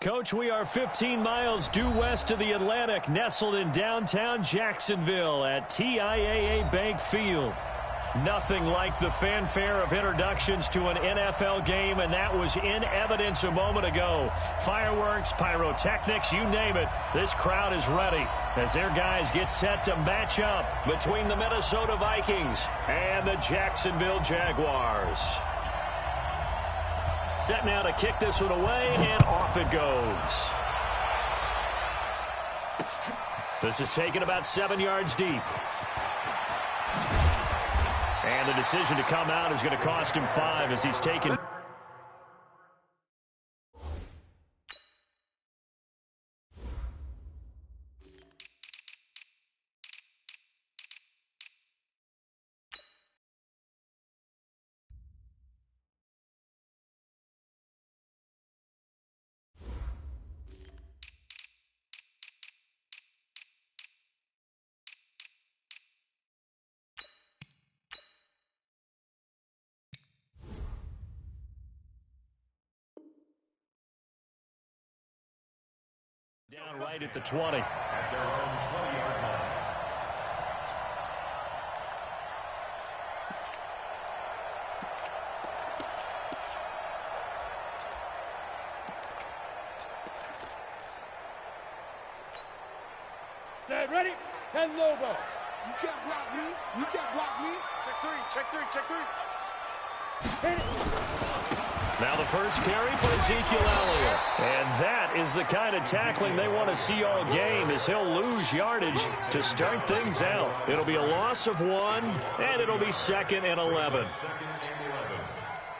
Coach. We are 15 miles due west of the Atlantic, nestled in downtown Jacksonville at TIAA Bank Field. Nothing like the fanfare of introductions to an NFL game, and that was in evidence a moment ago. Fireworks, pyrotechnics, you name it. This crowd is ready as their guys get set to match up between the Minnesota Vikings and the Jacksonville Jaguars. Set now to kick this one away, and off it goes. This is taken about 7 yards deep. And the decision to come out is going to cost him 5 as he's taken. Down right at the 20. At their own 20-yard line. Set, ready, 10 logo. You can't block me. You can't block me. Check three, check three, check three. Hit it. Now the first carry for Ezekiel Elliott. And that is the kind of tackling they want to see all game, as he'll lose yardage to start things out. It'll be a loss of 1, and it'll be 2nd and 11. 2nd and 11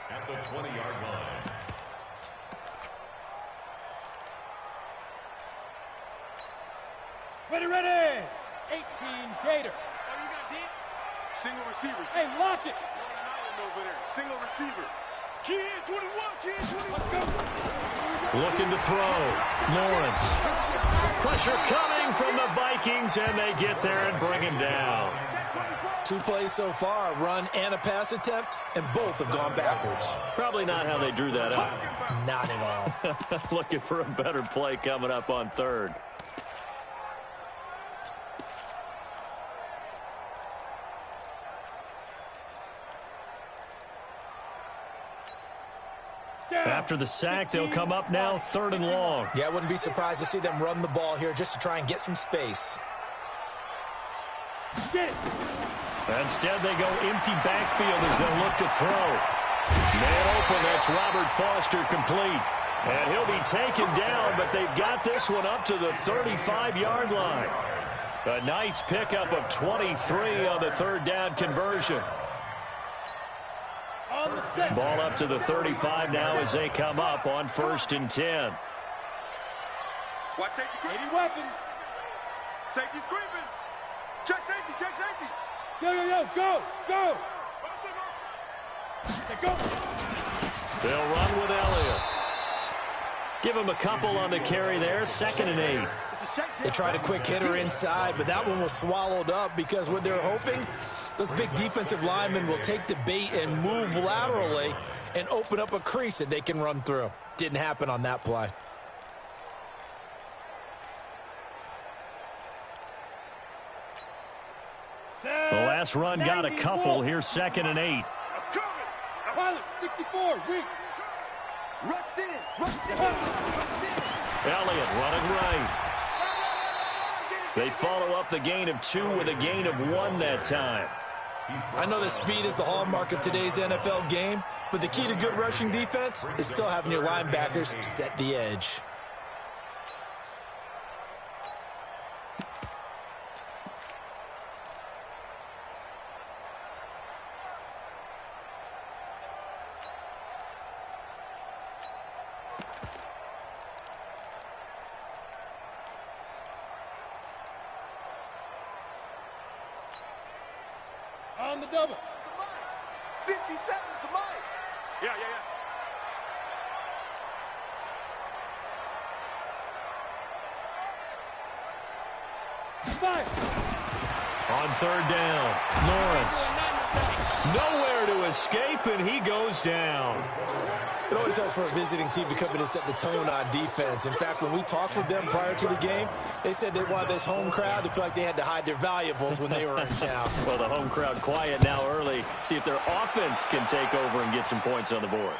at the 20-yard line. Ready, ready. 18 Gator. Oh, you got deep? Single receivers. Hey, lock it. Over there. Single receiver. Kid 21, kid 21. Let's go. Looking to throw. Lawrence. Pressure coming from the Vikings, and they get there and bring him down. 2 plays so far, a run and a pass attempt, and both have gone backwards. Probably not how they drew that up. Not at all. Looking for a better play coming up on 3rd. After the sack, they'll come up now 3rd and long. Yeah, I wouldn't be surprised to see them run the ball here just to try and get some space. Instead, they go empty backfield as they look to throw. Man open, that's Robert Foster complete. And he'll be taken down, but they've got this one up to the 35-yard line. A nice pickup of 23 on the 3rd down conversion. Ball up to the 35 now as they come up on 1st and 10. Watch safety creeping. 80 weapon. Safety's creeping. Check safety, check safety. Yo, yo, yo, go, go. Go. They'll run with Elliott. Give him a couple on the carry there, 2nd and 8. They tried a quick hitter inside, but that one was swallowed up because what they're hoping, those big defensive linemen will take the bait and move laterally and open up a crease that they can run through. Didn't happen on that play. The last run got a couple. Here's 2nd and 8. Pilot, 64, weak. Rush in, rush in. Elliott running right. They follow up the gain of 2 with a gain of 1 that time. I know that speed is the hallmark of today's NFL game, but the key to good rushing defense is still having your linebackers set the edge. On the double. 57 the mic. Yeah. Five. On 3rd down, Lawrence. Nowhere to escape, and he goes down. It always helps for a visiting team to come in and set the tone on defense. In fact, when we talked with them prior to the game, they said they wanted this home crowd to feel like they had to hide their valuables when they were in town. Well, the home crowd quiet now early. See if their offense can take over and get some points on the board.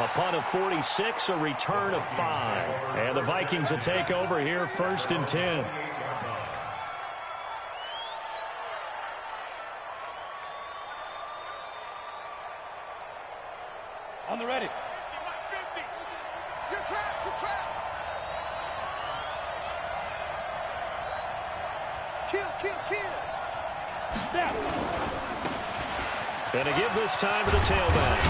A punt of 46, a return of 5. And the Vikings will take over here, 1st and 10. On the ready. 50. You're trapped. You're trapped. Kill. Snap. And to give this time to the tailback.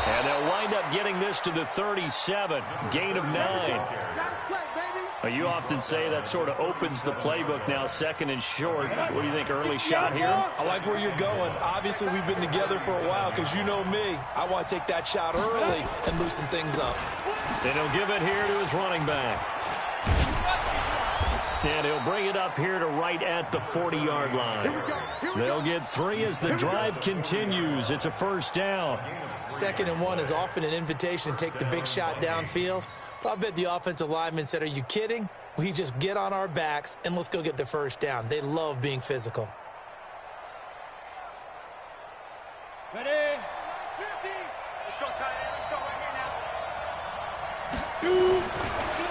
And they'll wind up getting this to the 37. Gain of 9. You often say that sort of opens the playbook now, 2nd and short. What do you think, early shot here? I like where you're going. Obviously, we've been together for a while because you know me. I want to take that shot early and loosen things up. Then he'll give it here to his running back. And he'll bring it up here to right at the 40-yard line. They'll get 3 as the drive continues. It's a 1st down. 2nd and 1 is often an invitation to take the big shot downfield. I bet the offensive lineman said, are you kidding? We just get on our backs and let's go get the 1st down. They love being physical. Ready. 50. Let's go, tight end. Let's go right here now. Shoot.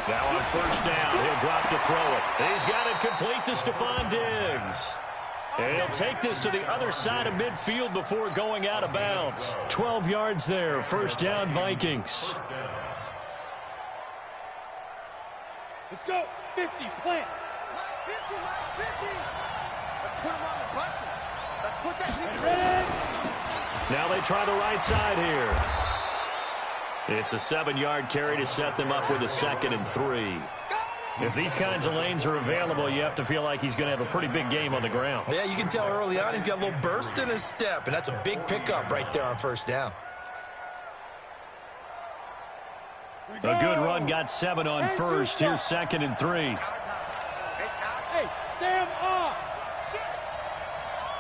Now on 1st down, he'll drop to throw it. He's got it complete to Stephon Diggs. And he'll take this to the other side of midfield before going out of bounds. 12 yards there, 1st down Vikings. Let's go. 50. Plant. Line 50. Let's put him on the buses. Let's put that thing Ready. Now they try the right side here. It's a 7-yard carry to set them up with a 2nd and 3. If these kinds of lanes are available, you have to feel like he's going to have a pretty big game on the ground. Yeah, you can tell early on he's got a little burst in his step, and that's a big pickup right there on 1st down. A good run got 7 on 1st. Here's 2nd and 3. Hey, Sam off.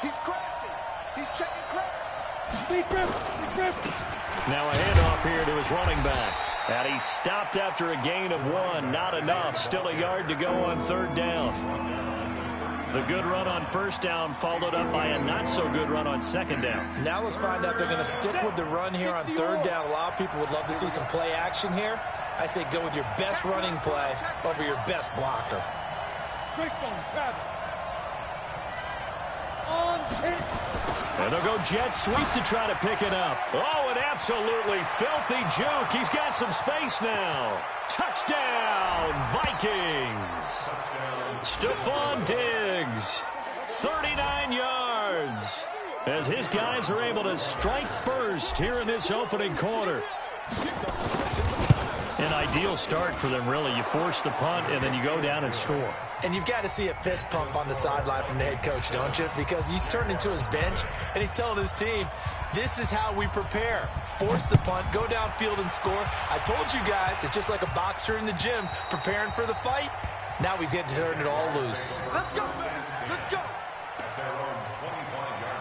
He's crashing. He's checking crash. Lead grip. Now a handoff here to his running back. And he stopped after a gain of 1. Not enough. Still a yard to go on 3rd down. The good run on 1st down followed up by a not-so-good run on 2nd down. Now let's find out they're going to stick with the run here on 3rd down. A lot of people would love to see some play action here. I say go with your best running play over your best blocker. Christone, Travis. On hit. And they'll go jet sweep to try to pick it up. Oh, an absolutely filthy juke. He's got some space now. Touchdown, Vikings. Stephon Diggs, 39 yards. As his guys are able to strike first here in this opening quarter. An ideal start for them, really. You force the punt, and then you go down and score. And you've got to see a fist pump on the sideline from the head coach, don't you? Because he's turned into his bench, and he's telling his team, this is how we prepare. Force the punt, go downfield and score. I told you guys, it's just like a boxer in the gym preparing for the fight. Now we get to turn it all loose. Let's go. Let's go. At their own 25-yard line.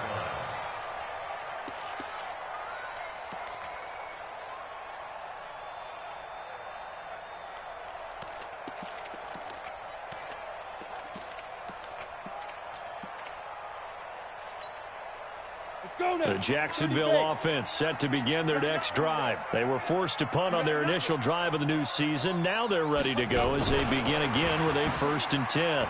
The Jacksonville offense set to begin their next drive. They were forced to punt on their initial drive of the new season. Now they're ready to go as they begin again with a 1st and 10.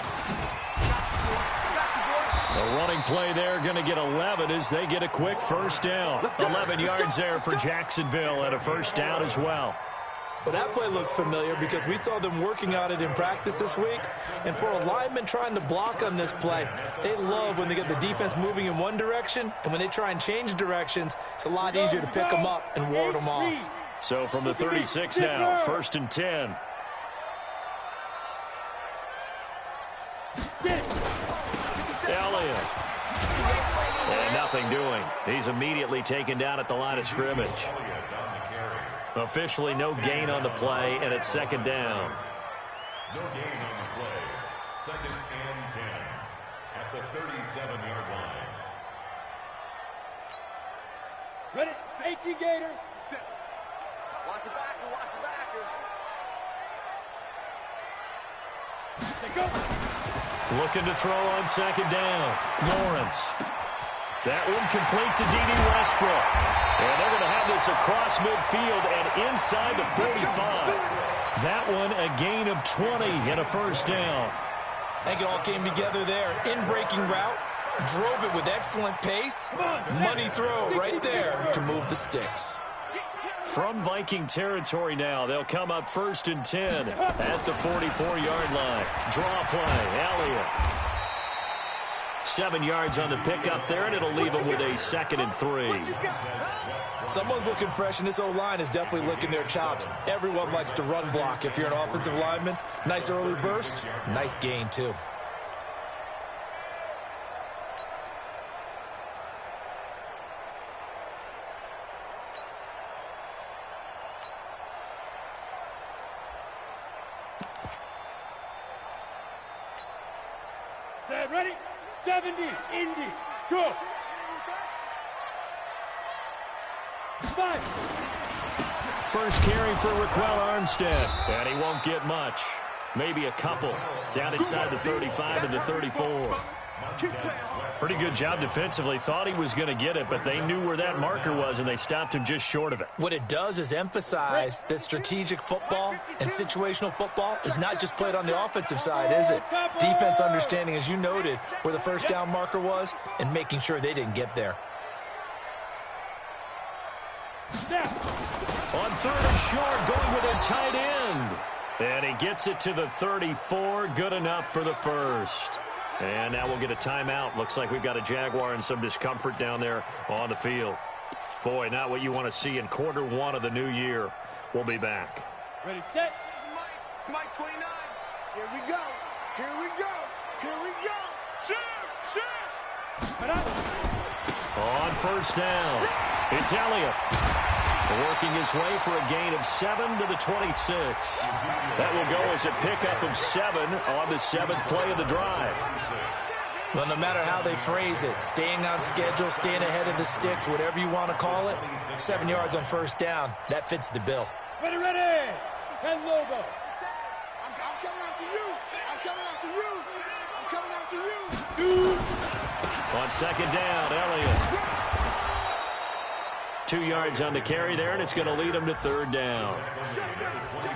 A running play there, going to get 11 as they get a quick 1st down. 11 yards there for Jacksonville and a 1st down as well. Well, that play looks familiar because we saw them working on it in practice this week. And for a lineman trying to block on this play, they love when they get the defense moving in one direction. And when they try and change directions, it's a lot easier to pick them up and ward them off. So from the 36 now, 1st and 10. Elliott. And nothing doing. He's immediately taken down at the line of scrimmage. Officially no gain on the play, and it's 2nd down. No gain on the play. 2nd and 10. at the 37-yard line. Ready? Safety gator. Set. Watch the backer, watch the backer. Say go. Looking to throw on second down. Lawrence. That one complete to D.D. Westbrook. And they're going to have this across midfield and inside the 45. That one a gain of 20 and a first down. I think it all came together there. In-breaking route, drove it with excellent pace. Money throw right there to move the sticks. From Viking territory now, they'll come up 1st and 10 at the 44-yard line. Draw play, Elliott. 7 yards on the pickup there, and it'll leave them with a 2nd and 3. Someone's looking fresh, and this O-line is definitely licking their chops. Everyone likes to run block. If you're an offensive lineman, nice early burst, nice gain, too. Set. Ready? 70. Indy. Go. 5. First carry for Raquel Armstead, and he won't get much. Maybe a couple down inside the 35 and the 34. Pretty good job defensively. Thought he was going to get it, but they knew where that marker was, and they stopped him just short of it. What it does is emphasize that strategic football and situational football is not just played on the offensive side, is it? Defense understanding, as you noted, where the first down marker was and making sure they didn't get there. On 3rd and short, going with a tight end. And he gets it to the 34. Good enough for the first. And now we'll get a timeout. Looks like we've got a Jaguar and some discomfort down there on the field. Boy, not what you want to see in quarter 1 of the new year. We'll be back. Ready, set. Mike 29. Here we go. Here we go. Here we go. Shoot! Shoot! On 1st down, it's Elliott. Working his way for a gain of 7 to the 26. That will go as a pickup of 7 on the 7th play of the drive. Well, no matter how they phrase it, staying on schedule, staying ahead of the sticks, whatever you want to call it, 7 yards on 1st down, that fits the bill. Ready, ready. 10 Lobo. I'm coming after you. I'm coming after you. I'm coming after you. 2. On 2nd down, Elliott. 2 yards on the carry there, and it's going to lead them to 3rd down.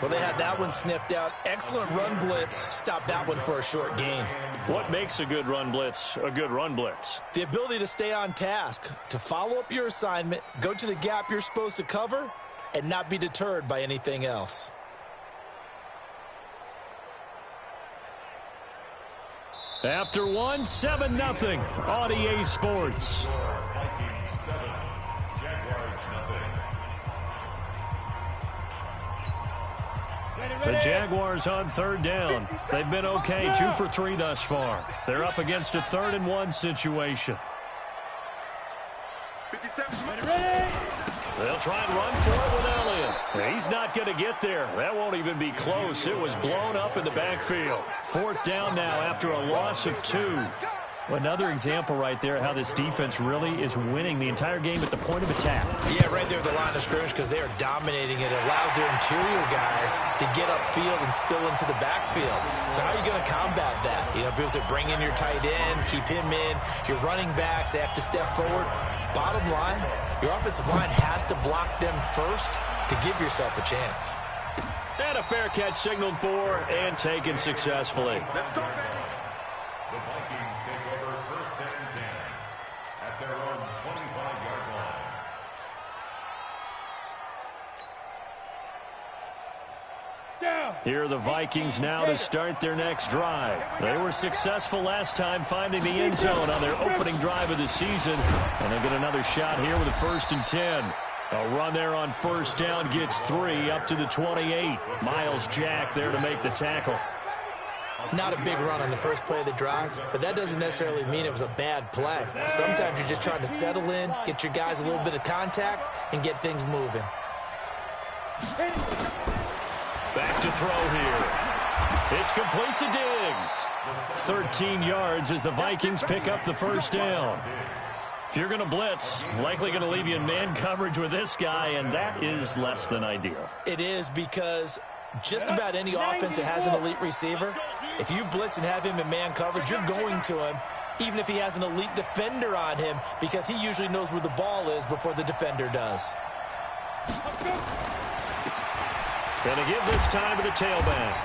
Well, they had that one sniffed out. Excellent run blitz. Stop that one for a short gain. What makes a good run blitz a good run blitz? The ability to stay on task, to follow up your assignment, go to the gap you're supposed to cover, and not be deterred by anything else. After 1, 7-0 on EA Sports. Vikings 7, Jaguars nothing. The Jaguars on 3rd down. They've been okay, 2 for 3 thus far. They're up against a 3rd and 1 situation. 57. Ready. They'll try and run for it with Elliott. He's not going to get there. That won't even be close. It was blown up in the backfield. 4th down now after a loss of 2. Another example right there how this defense really is winning the entire game at the point of attack. Yeah, right there at the line of scrimmage because they are dominating it. It allows their interior guys to get upfield and spill into the backfield. So how are you going to combat that? You know, if it was to bring in your tight end, keep him in, your running backs, they have to step forward. Bottom line, your offensive line has to block them first to give yourself a chance. And a fair catch signaled for and taken successfully. Let's go, baby. The Vikings take over 1st and 10 at their own 25-yard line. Down. Here are the Vikings now to start their next drive. They were successful last time finding the end zone on their opening drive of the season. And they'll get another shot here with a 1st and 10. A run there on 1st down gets 3 up to the 28. Miles Jack there to make the tackle. Not a big run on the first play of the drive, but that doesn't necessarily mean it was a bad play. Sometimes you're just trying to settle in, get your guys a little bit of contact, and get things moving. Back to throw here. It's complete to Diggs. 13 yards as the Vikings pick up the first down. If you're going to blitz, likely going to leave you in man coverage with this guy, and that is less than ideal. It is, because just about any offense that has an elite receiver, if you blitz and have him in man coverage, you're going to him, even if he has an elite defender on him, because he usually knows where the ball is before the defender does. Going to give this time to the tailback.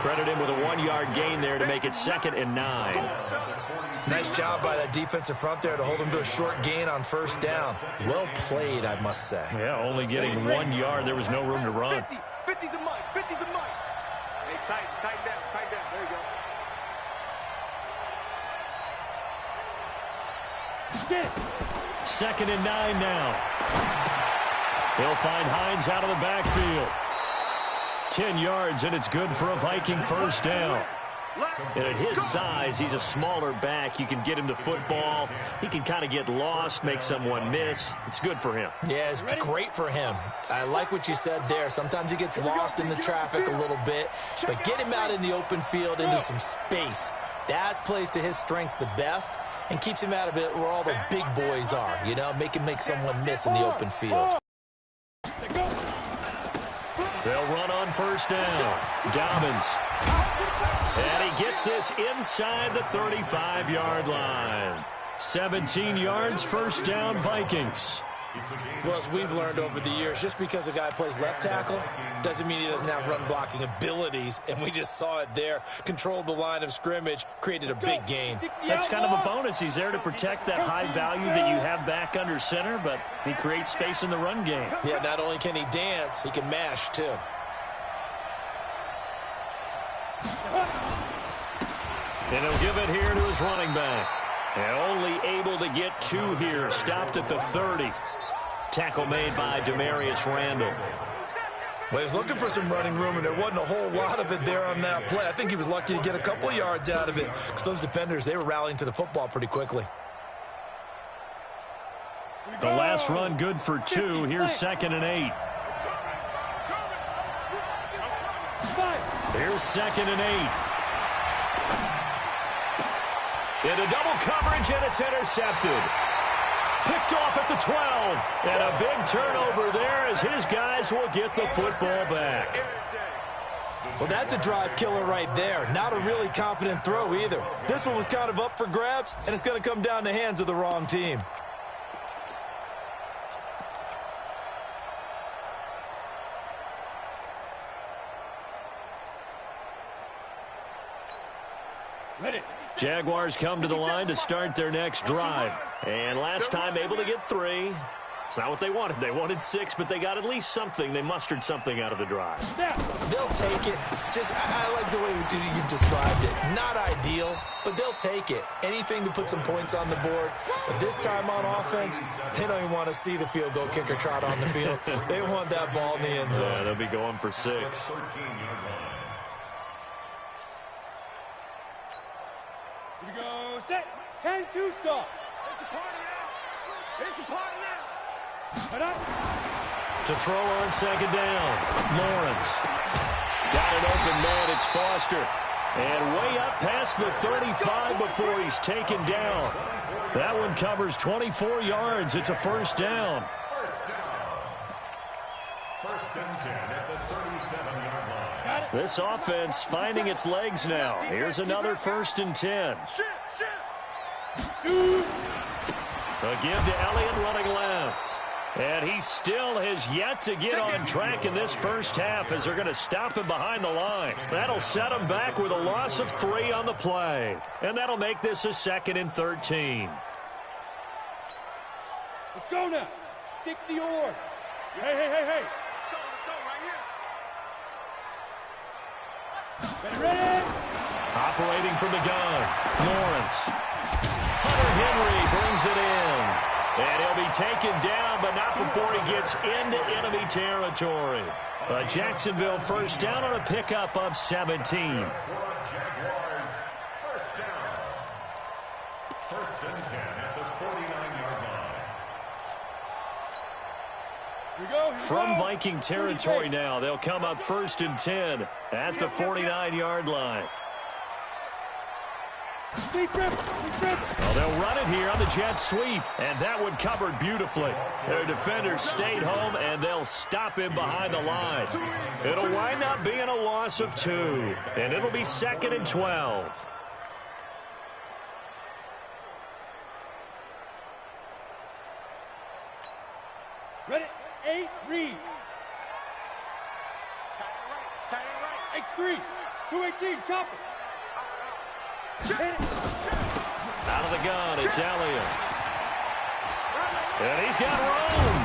Credit him with a 1-yard gain there to make it 2nd and 9. Nice job by that defensive front there to hold him to a short gain on first down. Well played, I must say. Yeah, only getting 1 yard. There was no room to run. 50's a mic. 50's a mic. Hey, tighten down. There you go. 2nd and 9 now. He'll find Hines out of the backfield. 10 yards, and it's good for a Viking first down. And at his size, he's a smaller back. You can get him to football. He can kind of get lost, make someone miss. It's good for him. Yeah, it's great for him. I like what you said there. Sometimes he gets lost in the traffic a little bit, but get him out in the open field into some space. That plays to his strengths the best and keeps him out of it where all the big boys are, you know, make someone miss in the open field. They'll run on first down. Dobbins. And he gets this inside the 35-yard line. 17 yards, first down, Vikings. Well, as we've learned over the years, just because a guy plays left tackle doesn't mean he doesn't have run-blocking abilities, and we just saw it there. Controlled the line of scrimmage, created a big gain. That's kind of a bonus. He's there to protect that high value that you have back under center, but he creates space in the run game. Yeah, not only can he dance, he can mash, too. And he'll give it here to his running back. And only able to get 2 here. Stopped at the 30. Tackle made by Demarius Randall. Well, he was looking for some running room, and there wasn't a whole lot of it there on that play. I think he was lucky to get a couple of yards out of it, because those defenders, they were rallying to the football pretty quickly. The last run good for 2. Here's 2nd and 8. Here's 2nd and 8. Into double coverage, and it's intercepted. Picked off at the 12. And a big turnover there as his guys will get the football back. Well, that's a drive killer right there. Not a really confident throw either. This one was kind of up for grabs, and it's going to come down the hands of the wrong team. Jaguars come to the line to start their next drive. And last time able to get 3. It's not what they wanted. They wanted 6, but they got at least something. They mustered something out of the drive. They'll take it. I like the way you described it. Not ideal, but they'll take it. Anything to put some points on the board. But this time on offense, they don't even want to see the field goal kicker trot on the field. They want that ball in the end zone. Yeah, they'll be going for 6. Here we go. Set. 10-2 stop. It's a party now. It's a party now. To throw on 2nd down. Lawrence. Got an open man. It's Foster. And way up past the 35 before he's taken down. That one covers 24 yards. It's a first down. First and 10 at the 37-yard line. This offense finding its legs now. Here's another 1st and 10. A give to Elliott running left. And he still has yet to get on track in this first half as they're going to stop him behind the line. That'll set him back with a loss of 3 on the play. And that'll make this a 2nd and 13. Let's go now. 60 or. Hey. Let's go right here. Ready. Operating from the gun. Lawrence. Hunter Henry brings it in. And he'll be taken down, but not before he gets into enemy territory. A Jacksonville first down on a pickup of 17. Jaguars, first down. First and 10 at the 49-yard line. Here we go. From Viking territory now, they'll come up 1st and 10 at the 49-yard line. Well, they'll run it here on the jet sweep, and that one covered beautifully. Their defenders stayed home, and they'll stop him behind the line. It'll wind up being a loss of 2, and it'll be 2nd and 12. Ready, 8, read. Tight end right. X3, 218, chop it. Out of the gun, it's Elliott. And he's got room.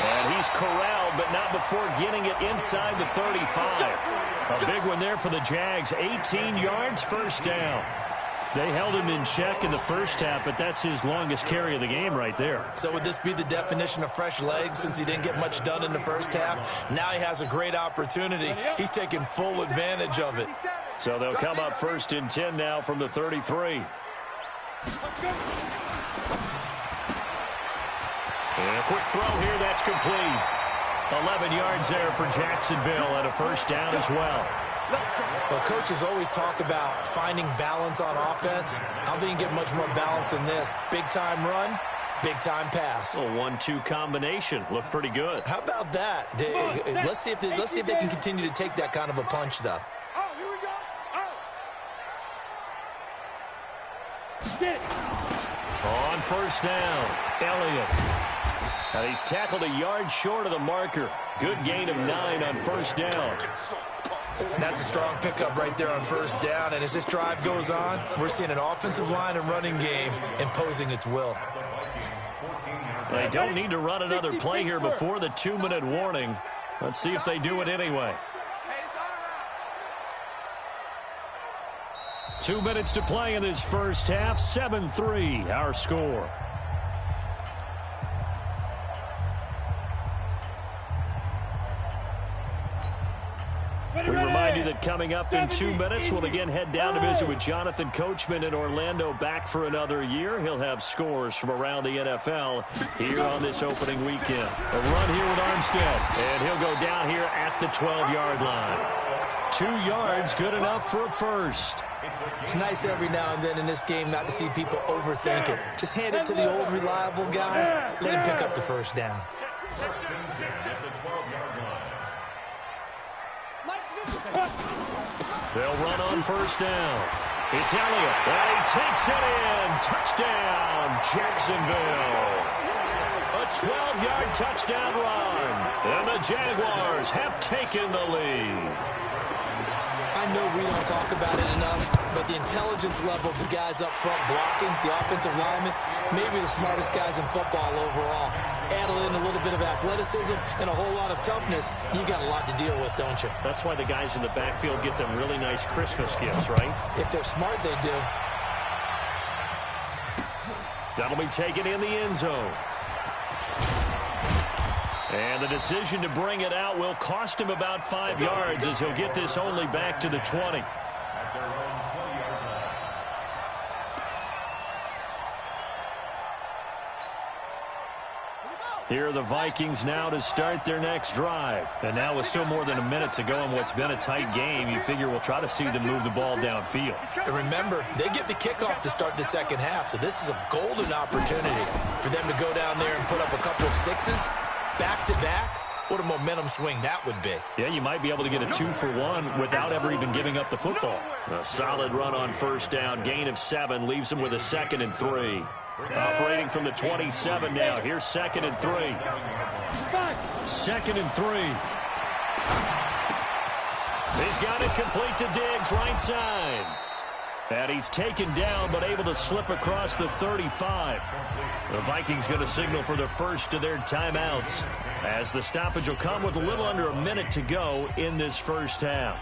And he's corralled, but not before getting it inside the 35. A big one there for the Jags. 18 yards, first down. They held him in check in the first half, but that's his longest carry of the game right there. So would this be the definition of fresh legs since he didn't get much done in the first half? Now he has a great opportunity. He's taking full advantage of it. So they'll come up 1st and 10 now from the 33. And a quick throw here, that's complete. 11 yards there for Jacksonville and a first down as well. Well, coaches always talk about finding balance on offense. I don't think you can get much more balance than this. Big-time run, big-time pass. A 1-2 combination. Looked pretty good. How about that? Let's see if they can continue to take that kind of a punch, though. Oh, here we go. Oh. Get it. On first down, Elliott. And he's tackled a yard short of the marker. Good gain of 9 on first down. That's a strong pickup right there on first down. And as this drive goes on, we're seeing an offensive line and running game imposing its will. They don't need to run another play here before the 2-minute warning. Let's see if they do it anyway. 2 minutes to play in this first half. 7-3, our score. We remind you that coming up in 2 minutes, we'll again head down to visit with Jonathan Coachman in Orlando, back for another year. He'll have scores from around the NFL here on this opening weekend. A run here with Armstead, and he'll go down here at the 12-yard line. 2 yards, good enough for a first. It's nice every now and then in this game not to see people overthink it. Just hand it to the old reliable guy. Let him pick up the first down. They'll run on first down. It's Elliott. And he takes it in. Touchdown, Jacksonville. A 12-yard touchdown run. And the Jaguars have taken the lead. I know we don't talk about it enough, but the intelligence level of the guys up front blocking, the offensive linemen, maybe the smartest guys in football overall. Add in a little bit of athleticism and a whole lot of toughness, you got a lot to deal with, don't you? That's why the guys in the backfield get them really nice Christmas gifts, right? If they're smart, they do. That'll be taken in the end zone. And the decision to bring it out will cost him about 5 yards as he'll get this only back to the 20. Here are the Vikings now to start their next drive. And now with still more than a minute to go in what's been a tight game, you figure we'll try to see them move the ball downfield. And remember, they get the kickoff to start the second half, so this is a golden opportunity for them to go down there and put up a couple of sixes back-to-back. What a momentum swing that would be. Yeah, you might be able to get a 2-for-1 without ever even giving up the football. A solid run on first down. Gain of 7 leaves them with a 2nd and 3. Operating from the 27 now. Here's 2nd and 3. 2nd and 3. He's got it complete to Diggs, right side. And he's taken down, but able to slip across the 35. The Vikings going to signal for the first of their timeouts, as the stoppage will come with a little under a minute to go in this first half.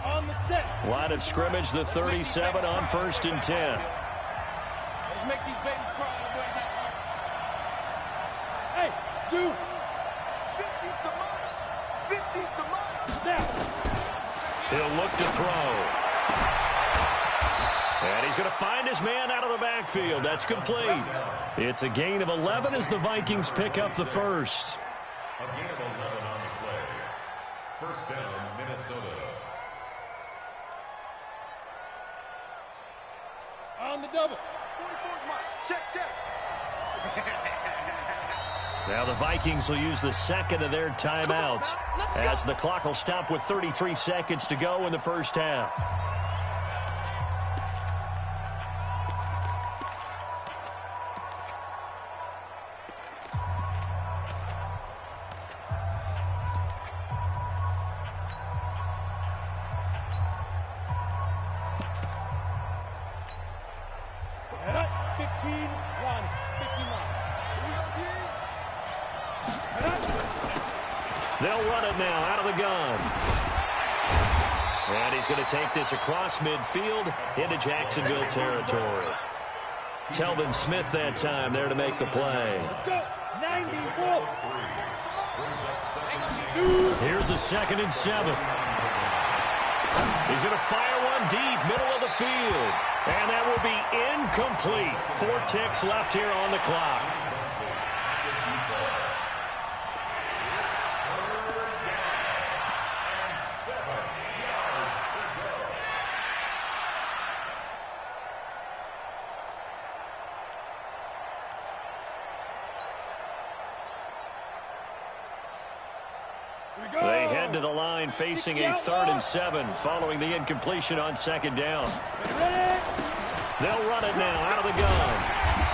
On the set. Line of scrimmage, the 37 on 1st and 10. Let's make these babies cry. Hey, dude. 50's the money. 50's the money. Now. He'll look to throw. And he's going to find his man out of the backfield. That's complete. It's a gain of 11 as the Vikings pick up the first. A gain of 11 on the play. First down, Minnesota. On the double. 44's mine. Check, check. Now the Vikings will use the second of their timeouts as the clock will stop with 33 seconds to go in the first half. They'll run it now out of the gun. And he's going to take this across midfield into Jacksonville territory. Telvin Smith that time there to make the play. Let's go. 94. Here's a 2nd and 7. He's going to fire one deep, middle of the field. And that will be incomplete. 4 ticks left here on the clock. They head to the line facing a 3rd and 7 following the incompletion on 2nd down. They'll run it now out of the gun.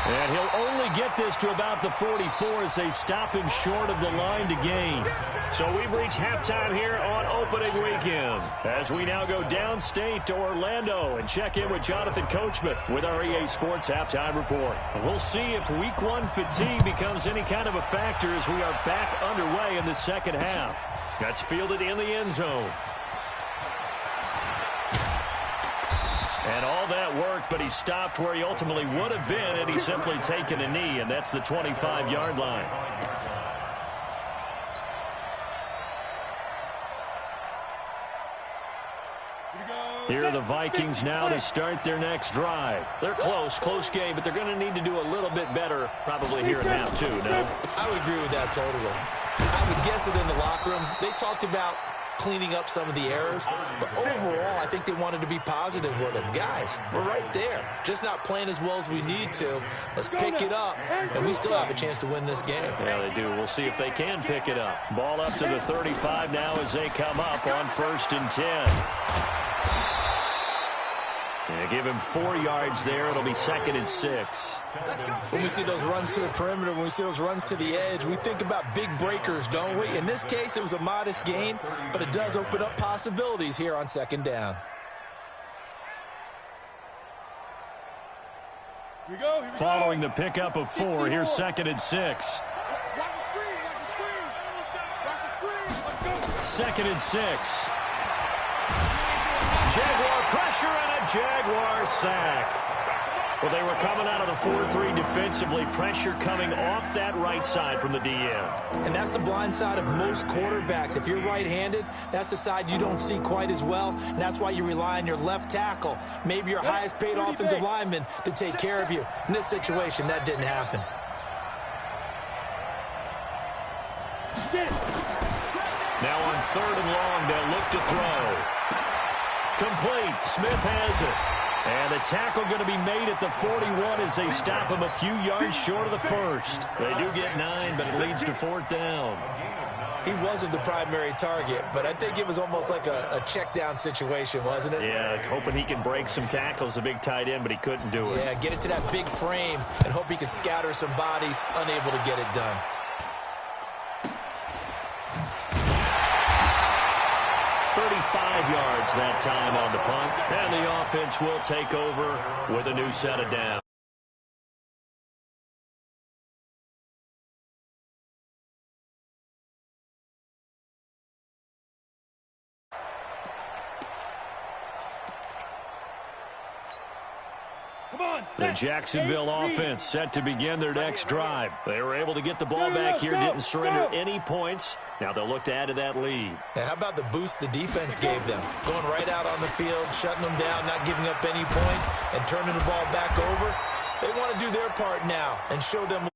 And he'll only get this to about the 44 as they stop him short of the line to gain. So we've reached halftime here on opening weekend as we now go downstate to Orlando and check in with Jonathan Coachman with our EA Sports Halftime Report. And we'll see if Week 1 fatigue becomes any kind of a factor as we are back underway in the second half. That's fielded in the end zone. And all that work, but he stopped where he ultimately would have been had he simply taken a knee, and that's the 25-yard line. Here are the Vikings now to start their next drive. They're close game, but they're going to need to do a little bit better probably here in half two, no? I would agree with that totally. I would guess it in the locker room. They talked about cleaning up some of the errors, but overall, I think they wanted to be positive with them. Guys, we're right there. Just not playing as well as we need to. Let's pick it up, and we still have a chance to win this game. Yeah, they do. We'll see if they can pick it up. Ball up to the 35 now as they come up on 1st and 10. Yeah, give him 4 yards there. It'll be 2nd and 6. When we see those runs to the perimeter, when we see those runs to the edge, we think about big breakers, don't we? In this case, it was a modest gain, but it does open up possibilities here on 2nd down. Following the pickup of 4, here's 2nd and 6. 2nd and 6. Jaguar pressure and a Jaguar sack. Well, they were coming out of the 4-3 defensively. Pressure coming off that right side from the DN. And that's the blind side of most quarterbacks. If you're right-handed, that's the side you don't see quite as well, and that's why you rely on your left tackle, maybe your highest-paid offensive lineman, to take care of you. In this situation, that didn't happen. Now on 3rd and long, they'll look to throw. Complete. Smith has it. And the tackle going to be made at the 41 as they stop him a few yards short of the first. They do get 9, but it leads to 4th down. He wasn't the primary target, but I think it was almost like a check-down situation, wasn't it? Yeah, hoping he can break some tackles, a big tight end, but he couldn't do it. Yeah, get it to that big frame and hope he can scatter some bodies, unable to get it done. 35 yards that time on the punt, and the offense will take over with a new set of downs. The Jacksonville offense set to begin their next drive. They were able to get the ball back here, didn't surrender any points. Now they'll look to add to that lead. Yeah, how about the boost the defense gave them? Going right out on the field, shutting them down, not giving up any points, and turning the ball back over. They want to do their part now and show them